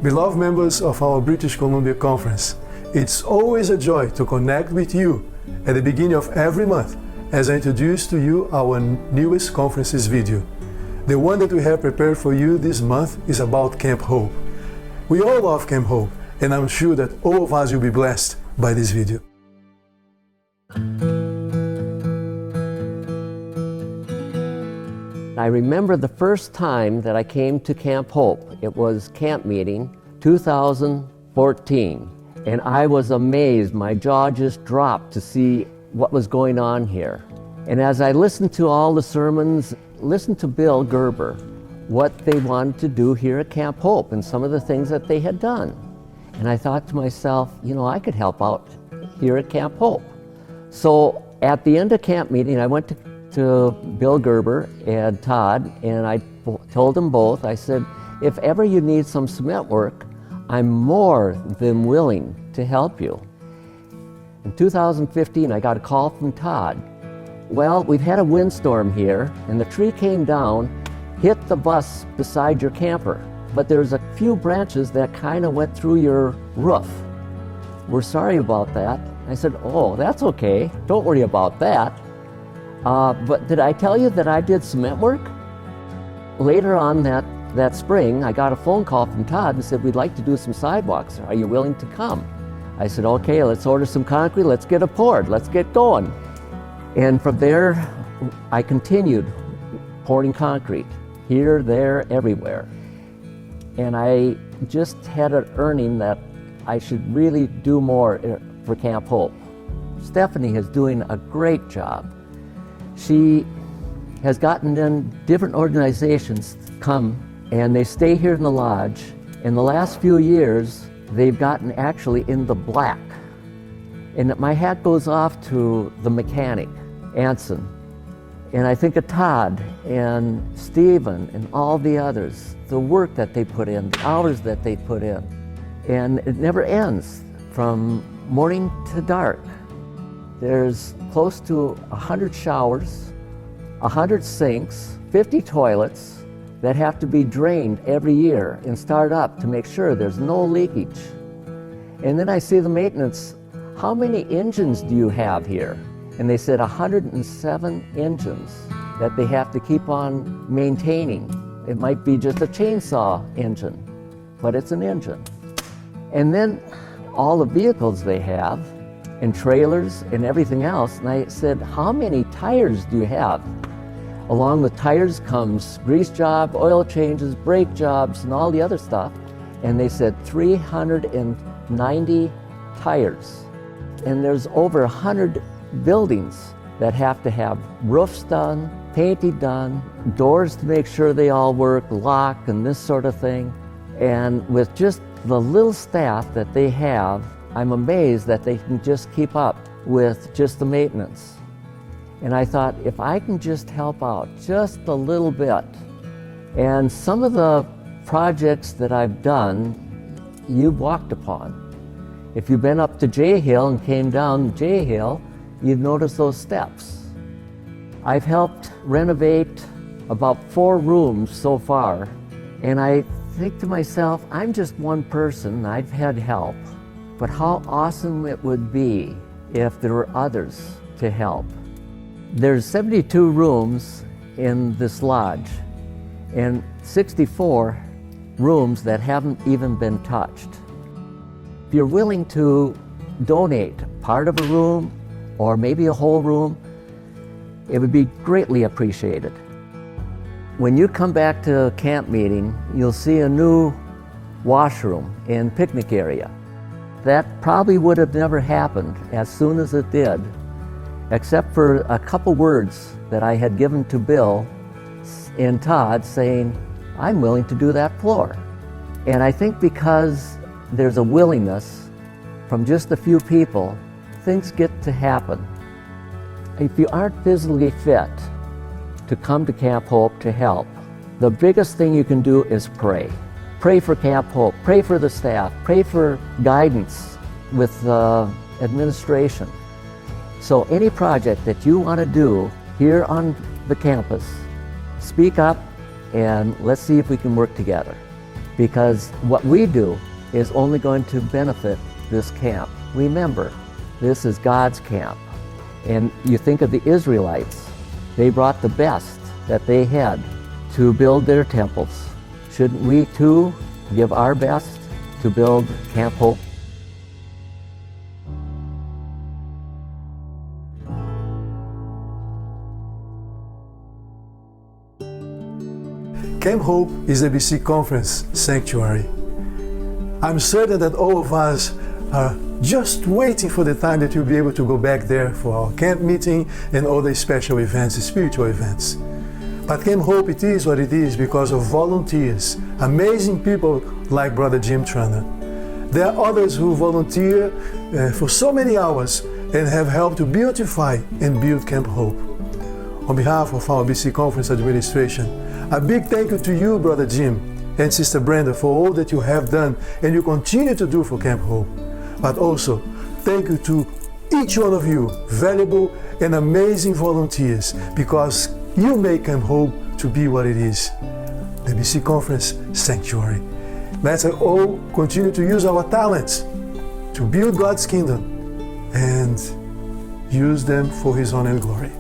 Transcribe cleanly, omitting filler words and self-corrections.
Beloved members of our British Columbia Conference, it's always a joy to connect with you at the beginning of every month as I introduce to you our newest conferences video. The one that we have prepared for you this month is about Camp Hope. We all love Camp Hope, and I'm sure that all of us will be blessed by this video. I remember the first time that I came to Camp Hope. It was camp meeting 2014, and I was amazed. My jaw just dropped to see what was going on here. And as I listened to all the sermons, listened to Bill Gerber, what they wanted to do here at Camp Hope and some of the things that they had done. And I thought to myself, you know, I could help out here at Camp Hope. So at the end of camp meeting, I went to Bill Gerber and Todd, and I told them both, I said, if ever you need some cement work, I'm more than willing to help you. In 2015, I got a call from Todd. Well, we've had a windstorm here, and the tree came down, hit the bus beside your camper, but there's a few branches that kind of went through your roof. We're sorry about that. I said, oh, that's okay. Don't worry about that. But did I tell you that I did cement work? Later on that spring, I got a phone call from Todd and said, we'd like to do some sidewalks. Are you willing to come? I said, okay, let's order some concrete. Let's get it poured. Let's get going. And from there, I continued pouring concrete here, there, everywhere. And I just had an earning that I should really do more for Camp Hope. Stephanie is doing a great job. She has gotten in different organizations come and they stay here in the lodge. In the last few years, they've gotten actually in the black. And my hat goes off to the mechanic, Anson. And I think of Todd and Stephen and all the others, the work that they put in, the hours that they put in. And it never ends from morning to dark. There's close to 100 showers, 100 sinks, 50 toilets that have to be drained every year and start up to make sure there's no leakage. And then I see the maintenance, how many engines do you have here? And they said 107 engines that they have to keep on maintaining. It might be just a chainsaw engine, but it's an engine. And then all the vehicles they have, and trailers and everything else. And I said, how many tires do you have? Along with tires comes grease job, oil changes, brake jobs, and all the other stuff. And they said 390 tires. And there's over 100 buildings that have to have roofs done, painting done, doors to make sure they all work, lock and this sort of thing. And with just the little staff that they have, I'm amazed that they can just keep up with just the maintenance. And I thought, if I can just help out just a little bit, and some of the projects that I've done, you've walked upon. If you've been up to J Hill and came down J Hill, you've noticed those steps. I've helped renovate about 4 rooms so far, and I think to myself, I'm just one person, I've had help. But how awesome it would be if there were others to help. There's 72 rooms in this lodge and 64 rooms that haven't even been touched. If you're willing to donate part of a room or maybe a whole room, it would be greatly appreciated. When you come back to camp meeting, you'll see a new washroom and picnic area. That probably would have never happened as soon as it did, except for a couple words that I had given to Bill and Todd saying, I'm willing to do that floor. And I think because there's a willingness from just a few people, things get to happen. If you aren't physically fit to come to Camp Hope to help, the biggest thing you can do is pray. Pray for Camp Hope, pray for the staff, pray for guidance with the administration. So any project that you want to do here on the campus, speak up and let's see if we can work together. because what we do is only going to benefit this camp. Remember, this is God's camp. And you think of the Israelites, they brought the best that they had to build their temples. Shouldn't we too give our best to build Camp Hope? Camp Hope is the BC Conference sanctuary. I'm certain that all of us are just waiting for the time that you'll be able to go back there for our camp meeting and all the special events, spiritual events. But Camp Hope, it is what it is because of volunteers, amazing people like Brother Jim Trana. There are others who volunteer for so many hours and have helped to beautify and build Camp Hope. On behalf of our BC Conference administration, a big thank you to you, Brother Jim and Sister Brenda, for all that you have done and you continue to do for Camp Hope. But also, thank you to each one of you, valuable and amazing volunteers, because you make Camp Hope to be what it is, the BC Conference Sanctuary. Let's all continue to use our talents to build God's kingdom and use them for His honor and glory.